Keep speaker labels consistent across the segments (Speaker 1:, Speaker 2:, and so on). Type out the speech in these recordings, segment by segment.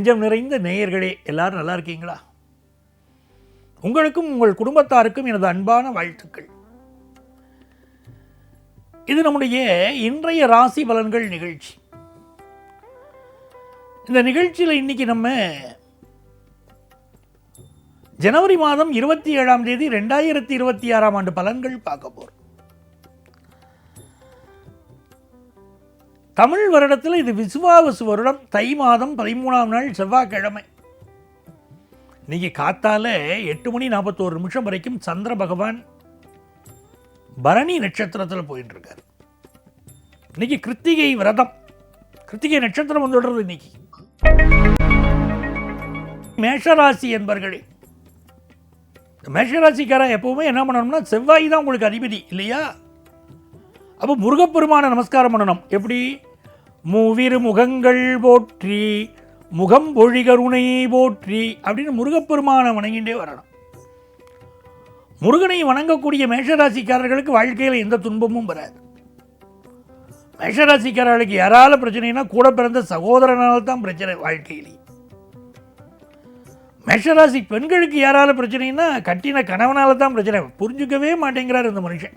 Speaker 1: நெஞ்சம் நிறைந்த நேயர்களே, எல்லாரும் நல்லா இருக்கீங்களா? உங்களுக்கும் உங்கள் குடும்பத்தாருக்கும் எனது அன்பான வாழ்த்துக்கள். இது நம்முடைய இன்றைய ராசி பலன்கள் நிகழ்ச்சி. இந்த நிகழ்ச்சியில் இன்னைக்கு நம்ம ஜனவரி மாதம் 27ஆம் தேதி 2026ஆம் ஆண்டு பலன்கள் பார்க்க போறோம். தமிழ் வருடத்தில் இது விசுவாவசு வருடம், தை மாதம் 13ஆம் நாள் செவ்வாய்க்கிழமை. இன்னைக்கு காத்தால 8:41 வரைக்கும் சந்திர பகவான் பரணி நட்சத்திரத்தில் போயிட்டு இருக்கார். இன்னைக்கு கிருத்திகை விரதம், கிருத்திகை நட்சத்திரம் வந்துடுறது இன்னைக்கு. மேஷராசி என்பர்களே, மேஷராசிக்கார எப்பவுமே என்ன பண்ணணும்னா, செவ்வாய் தான் உங்களுக்கு அதிபதி இல்லையா? அப்போ முருகப்பெருமான நமஸ்காரம் பண்ணணும். எப்படி? மூவிரு முகங்கள் போற்றி முகம் பொழிகருணை போற்றி அப்படின்னு முருகப்பெருமானை வணங்கிட்டே வரணும். முருகனை வணங்கக்கூடிய மேஷராசிக்காரர்களுக்கு வாழ்க்கையில் எந்த துன்பமும் வராது. மேஷராசிக்காரர்களுக்கு யாரால பிரச்சனைனா, கூட பிறந்த சகோதரனால் தான் பிரச்சனை வாழ்க்கையிலே. மேஷராசி பெண்களுக்கு யாரால பிரச்சனைனா, கட்டின கணவனால தான் பிரச்சனை. புரிஞ்சுக்கவே மாட்டேங்கிறார் இந்த மனுஷன்.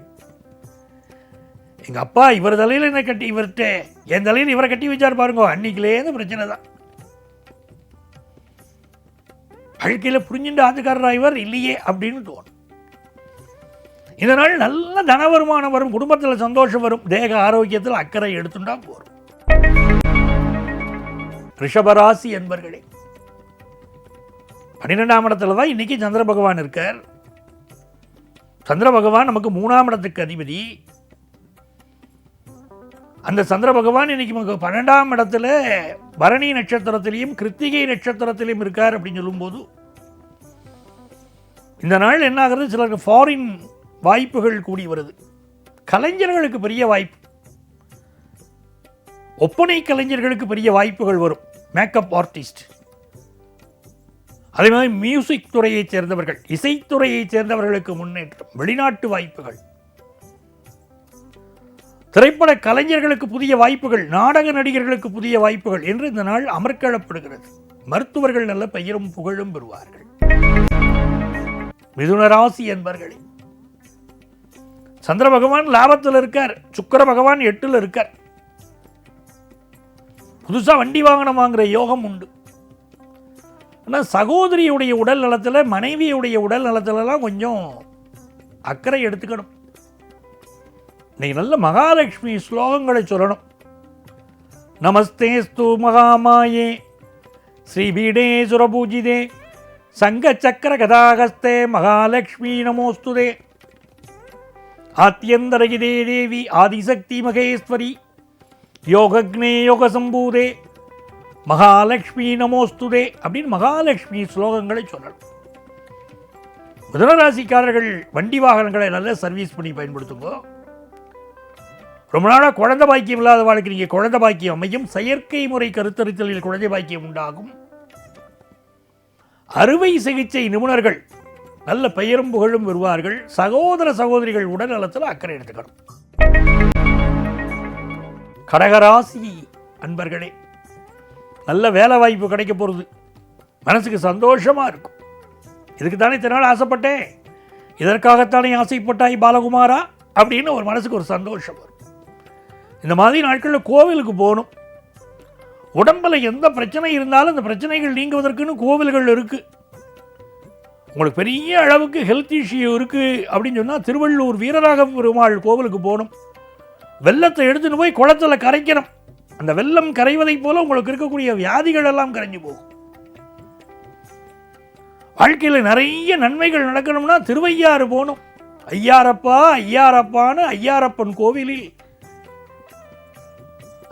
Speaker 1: எங்கள் அப்பா இவர் தலையில் என்ன கட்டி, இவர்கிட்ட என் தலையில் இவரை கட்டி வச்சார் பாருங்க, அன்னைக்குலேருந்து பிரச்சனை தான். வாழ்க்கையில் புரிஞ்சுட்டு ஆத்துக்காரர் இவர் இல்லையே அப்படின்னு தோணும். இதனால் நல்ல தன வருமானம் வரும், குடும்பத்தில் சந்தோஷம் வரும், தேக ஆரோக்கியத்தில் அக்கறை எடுத்துட்டா போறோம். ரிஷபராசி என்பர்களே, 12ஆம் இடத்துல தான் இன்னைக்கு சந்திர பகவான் இருக்கார். சந்திர பகவான் நமக்கு 3ஆம் இடத்துக்கு அதிபதி. அந்த சந்திர பகவான் இன்னைக்கு நமக்கு 12ஆம் இடத்துல பரணி நட்சத்திரத்திலையும் கிருத்திகை நட்சத்திரத்திலையும் இருக்கார் அப்படின்னு சொல்லும்போது, இந்த நாள் என்ன ஆகிறது, சிலருக்கு ஃபாரின் வாய்ப்புகள் கூடி வருது. கலைஞர்களுக்கு பெரிய வாய்ப்பு, ஒப்பனை கலைஞர்களுக்கு பெரிய வாய்ப்புகள் வரும். மேக்கப் ஆர்டிஸ்ட், அதே மாதிரி மியூசிக் துறையைச் சேர்ந்தவர்கள், இசைத்துறையைச் சேர்ந்தவர்களுக்கு முன்னேற்றம், வெளிநாட்டு வாய்ப்புகள், திரைப்பட கலைஞர்களுக்கு புதிய வாய்ப்புகள், நாடக நடிகர்களுக்கு புதிய வாய்ப்புகள் என்று இந்த நாள் அமர்க்களப்படுகிறது. மருத்துவர்கள் நல்ல பெயரும் புகழும் பெறுவார்கள். மிதுன ராசி என்பர்களே, சந்திர பகவான் லாபத்தில் இருக்கார், சுக்கிர பகவான் 8ல் இருக்கார். புதுசா வண்டி வாகனம் வாங்குற யோகம் உண்டு. ஆனால் சகோதரியுடைய உடல் நலத்தில், மனைவியுடைய உடல் நலத்திலலாம் கொஞ்சம் அக்கறை எடுத்துக்கணும். இன்னைக்கு நல்ல மகாலட்சுமி ஸ்லோகங்களை சொல்லணும். நமஸ்தேஸ்து மகாமாயே ஸ்ரீபீடே சுரபூஜிதே சங்க சக்கர கதாகஸ்தே மகாலட்சுமி நமோஸ்துதே ஆத்யந்தரகிதே தேவி ஆதிசக்தி மகேஸ்வரி யோகக்னே யோக சம்பூதே மகாலட்சுமி நமோஸ்துதே அப்படின்னு மகாலட்சுமி ஸ்லோகங்களை சொல்லணும். மிதுனராசிக்காரர்கள் வண்டி வாகனங்களை நல்ல சர்வீஸ் பண்ணி பயன்படுத்துங்க. ரொம்ப நாளாக குழந்தை பாக்கியம் இல்லாத வாழ்க்கை நீங்கள் குழந்தை பாக்கியம் அமையும். செயற்கை முறை கருத்தரித்தலில் குழந்தை பாக்கியம் உண்டாகும். அறுவை சிகிச்சை நிபுணர்கள் நல்ல பெயரும் புகழும் வருவார்கள். சகோதர சகோதரிகள் உடல் நலத்தில் அக்கறை எடுத்துக்கணும். கடகராசி அன்பர்களே, நல்ல வேலை வாய்ப்பு கிடைக்க போகிறது. மனசுக்கு சந்தோஷமாக இருக்கும். இதுக்கு தானே இத்தனை நாள் ஆசைப்பட்டேன், இதற்காகத்தானே ஆசைப்பட்டாய் பாலகுமாரா அப்படின்னு ஒரு மனசுக்கு ஒரு சந்தோஷம் வரும். இந்த மாதிரி நாட்களில் கோவிலுக்கு போகணும். உடம்பில் எந்த பிரச்சனை இருந்தாலும் அந்த பிரச்சனைகள் நீங்குவதற்குன்னு கோவில்கள் இருக்குது. உங்களுக்கு பெரிய அளவுக்கு ஹெல்த் இஷ்யூ இருக்குது அப்படின்னு சொன்னால் திருவள்ளூர் வீரராக பெருமாள் கோவிலுக்கு போகணும். வெள்ளத்தை எடுத்துன்னு போய் குளத்தில் கரைக்கணும். அந்த வெள்ளம் கரைவதைப் போல உங்களுக்கு இருக்கக்கூடிய வியாதிகள் எல்லாம் கரைஞ்சு போகும். வாழ்க்கையில் நிறைய நன்மைகள் நடக்கணும்னா திருவையாறு போகணும். ஐயாரப்பா ஐயாரப்பான்னு ஐயாரப்பன் கோவிலில்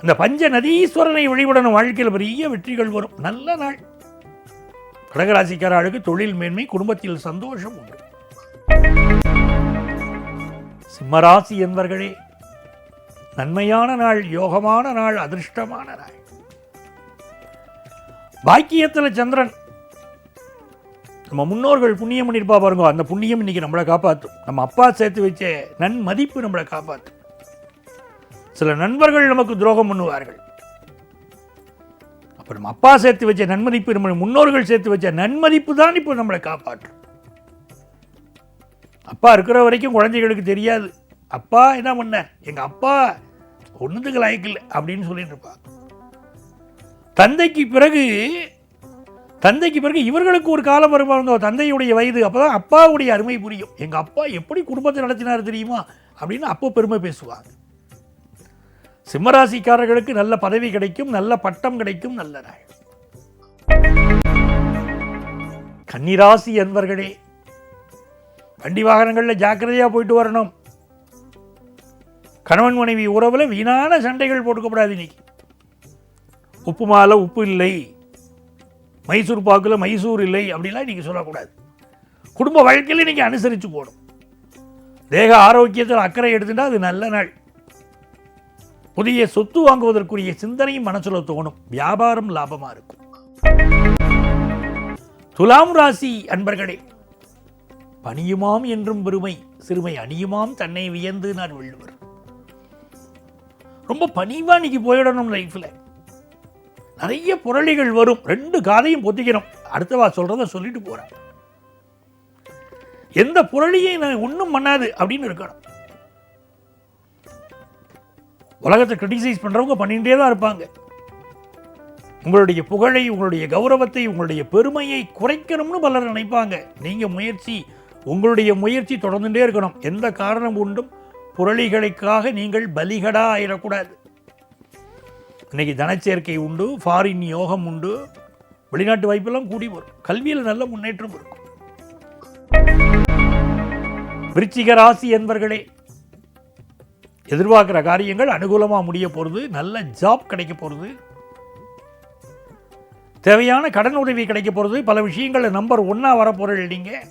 Speaker 1: அந்த பஞ்ச நதீஸ்வரனை வழிபடணும். வாழ்க்கையில் பெரிய வெற்றிகள் வரும். நல்ல நாள். கடகராசிக்காரர்களுக்கு தொழில் மேன்மை, குடும்பத்தில் சந்தோஷம் உண்டு. சிம்மராசி என்பர்களே, நன்மையான நாள், யோகமான நாள், அதிர்ஷ்டமான நாள். பாக்கியத்தில் சந்திரன். நம்ம முன்னோர்கள் புண்ணியம் பண்ணியிருப்பா பாருங்க, அந்த புண்ணியம் இன்னைக்கு நம்மளை காப்பாற்றும். நம்ம அப்பா சேர்த்து வச்ச நன்மதிப்பு நம்மளை காப்பாற்றும். சில நண்பர்கள் நமக்கு துரோகம் பண்ணுவார்கள். அப்போ இப்போ நம்ம அப்பா சேர்த்து வச்ச நன்மதிப்பு, நம்ம முன்னோர்கள் சேர்த்து வச்ச நன்மதிப்பு தான் இப்போ நம்மளை காப்பாற்றும். அப்பா இருக்கிற வரைக்கும் குழந்தைகளுக்கு தெரியாது அப்பா என்ன பண்ண, எங்கள் அப்பா ஒன்றுத்துக்கு லாய்க்கில்லை அப்படின்னு சொல்லிட்டு இருப்பாங்க. தந்தைக்கு பிறகு இவர்களுக்கு ஒரு காலம் வருவாங்க, தந்தையுடைய வயது, அப்போ தான் அப்பாவுடைய அருமை புரியும். எங்கள் அப்பா எப்படி குடும்பத்தை நடத்தினார் தெரியுமா அப்படின்னு அப்போ பெருமை பேசுவாங்க. சிம்மராசிக்காரர்களுக்கு நல்ல பதவி கிடைக்கும், நல்ல பட்டம் கிடைக்கும், நல்ல நாள். கன்னிராசி அன்பர்களே, வண்டி வாகனங்களில் ஜாக்கிரதையாக போயிட்டு வரணும். கணவன் மனைவி உறவில் வீணான சண்டைகள் போட்டுக்கப்படாது. இன்னைக்கு உப்பு மாலை உப்பு இல்லை, மைசூர் பாக்கில் மைசூர் இல்லை அப்படிலாம் நீங்கள் சொல்லக்கூடாது. குடும்ப வாழ்க்கையில் நீங்கள் அனுசரித்து போகணும். தேக ஆரோக்கியத்தில் அக்கறை எடுத்துட்டா அது நல்ல நாள். புதிய சொத்து வாங்குவதற்குரிய சிந்தனையும் மனசில் தோணும். வியாபாரம் லாபமாக இருக்கும். துலாம் ராசி அன்பர்களே, பணியுமாம் என்றும் பெருமை, சிறுமை அணியுமாம் தன்னை வியந்து நான் வள்ளுவர். ரொம்ப பணிவா இன்னைக்கு போயிடணும். லைஃப்ல நிறைய புரளிகள் வரும், ரெண்டு காதையும் பொத்திக்கணும். அடுத்தவா சொல்றத சொல்லிட்டு போறேன். எந்த புரளியும் நான் ஒன்றும் பண்ணாது அப்படின்னு இருக்கணும். உலகத்தை கிரிட்டிசைஸ் பண்றவங்க பண்ணிட்டே தான் இருப்பாங்க. உங்களுடைய புகழை, உங்களுடைய கௌரவத்தை, உங்களுடைய பெருமையை குறைக்கணும்னு பலர் நினைப்பாங்க. நீங்க உங்களுடைய முயற்சி தொடர்ந்துட்டே இருக்கணும். எந்த காரணம் உண்டும் புரளிகளுக்காக நீங்கள் பலிகடா ஆயிடக்கூடாது. இன்னைக்கு தனச்சேர்க்கை உண்டு, ஃபாரின் யோகம் உண்டு, வெளிநாட்டு வாய்ப்பெல்லாம் கூடி வரும். கல்வியில் நல்ல முன்னேற்றம் இருக்கும். விருச்சிக ராசி என்பர்களே, எதிர்பார்க்கிற காரியங்கள் அனுகூலமாக முடிய போகிறது. நல்ல ஜாப் கிடைக்க போகிறது. தேவையான கடன் உதவி கிடைக்க போகிறது. பல விஷயங்கள் நம்பர் 1 வர போகிறீர்கள். நீங்கள்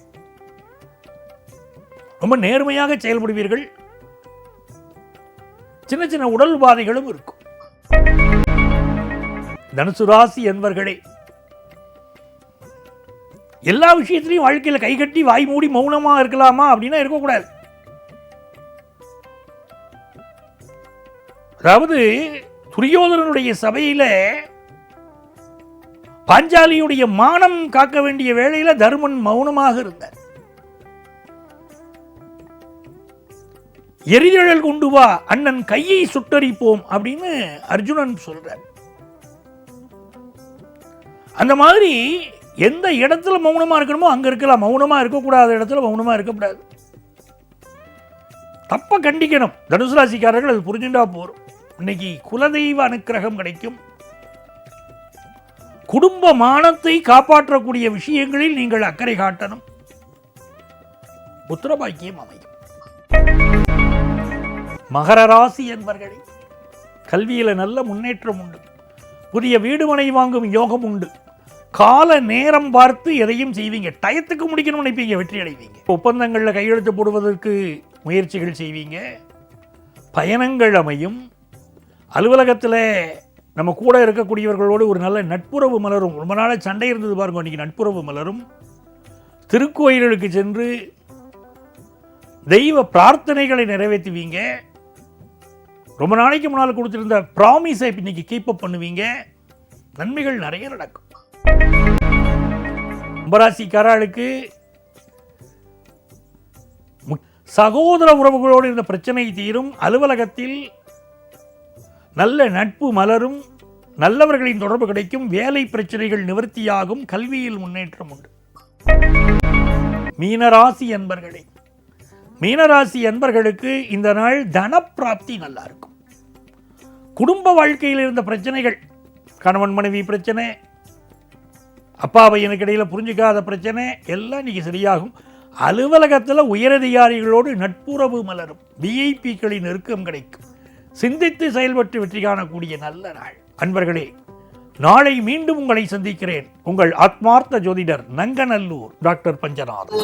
Speaker 1: ரொம்ப நேர்மையாக செயல்படுவீர்கள். சின்ன சின்ன உடல் உபாதைகளும் இருக்கும். தனுசு ராசி என்பர்களே, எல்லா விஷயத்திலையும் வாழ்க்கையில் கைகட்டி வாய் மூடி மௌனமா இருக்கலாமா அப்படின்னா இருக்கக்கூடாது. அதாவது துரியோதனனுடைய சபையில பாஞ்சாலியுடைய மானம் காக்க வேண்டிய வேளையில தருமன் மௌனமாக இருந்தார். எரிதழல் கொண்டு வா, அண்ணன் கையை சுட்டரிப்போம் அப்படின்னு அர்ஜுனன் சொல்றார். அந்த மாதிரி எந்த இடத்துல மௌனமா இருக்கணுமோ அங்க இருக்கலாம். மௌனமா இருக்கக்கூடாத இடத்துல மௌனமா இருக்கக்கூடாது. தப்ப கண்டிக்கணும். தனுசு ராசிக்காரர்கள் அது புரிஞ்சுட்டா போறோம். இன்னைக்கு குலதெய்வ அனுக்கிரகம் கிடைக்கும். குடும்ப மானத்தை காப்பாற்றக்கூடிய விஷயங்களில் நீங்கள் அக்கறை காட்டணும். புத்திரபாக்கியம் அமையும். மகர ராசி என்பர்களே, கல்வியில நல்ல முன்னேற்றம் உண்டு. புதிய வீடு மனை வாங்கும் யோகம் உண்டு. கால நேரம் பார்த்து எதையும் செய்வீங்க. டயத்துக்கு முடிக்கணும்னு நினைப்பீங்க, வெற்றி அடைவீங்க. ஒப்பந்தங்களில் கையெழுத்து போடுவதற்கு முயற்சிகள் செய்வீங்க. பயணங்கள் அமையும். அலுவலகத்தில் நம்ம கூட இருக்கக்கூடியவர்களோடு ஒரு நல்ல நட்புறவு மலரும். ரொம்ப நாளாக சண்டை இருந்தது பாருங்க, இன்னைக்கு நட்புறவு மலரும். திருக்கோயில்களுக்கு சென்று தெய்வ பிரார்த்தனைகளை நிறைவேற்றுவீங்க. ரொம்ப நாளைக்கு முன்னால் கொடுத்திருந்த ப்ராமிஸை இன்னைக்கு கீப் அப் பண்ணுவீங்க. நன்மைகள் நிறைய நடக்கும். கும்பராசிக்காரர்களுக்கு சகோதர உறவுகளோடு இருந்த பிரச்சனை தீரும். அலுவலகத்தில் நல்ல நட்பு மலரும். நல்லவர்களின் தொடர்பு கிடைக்கும். வேலை பிரச்சனைகள் நிவர்த்தியாகும். கல்வியில் முன்னேற்றம் உண்டு. மீனராசி அன்பர்களே, மீனராசி அன்பர்களுக்கு இந்த நாள் தனப்பிராப்தி நல்லா இருக்கும். குடும்ப வாழ்க்கையில் இருந்த பிரச்சனைகள், கணவன் மனைவி பிரச்சனை, அப்பா பையனுக்கு இடையில் புரிஞ்சுக்காத பிரச்சனை எல்லாம் இன்னைக்கு சரியாகும். அலுவலகத்தில் உயரதிகாரிகளோடு நட்புறவு மலரும். விஐபிக்களின் நெருக்கம் கிடைக்கும். சிந்தித்து செயல்பட்டு வெற்றி காணக்கூடிய நல்ல நாள். அன்பர்களே, நாளை மீண்டும் உங்களை சந்திக்கிறேன். உங்கள் ஆத்மார்த்த ஜோதிடர் நங்கநல்லூர் டாக்டர் பஞ்சநாதன்.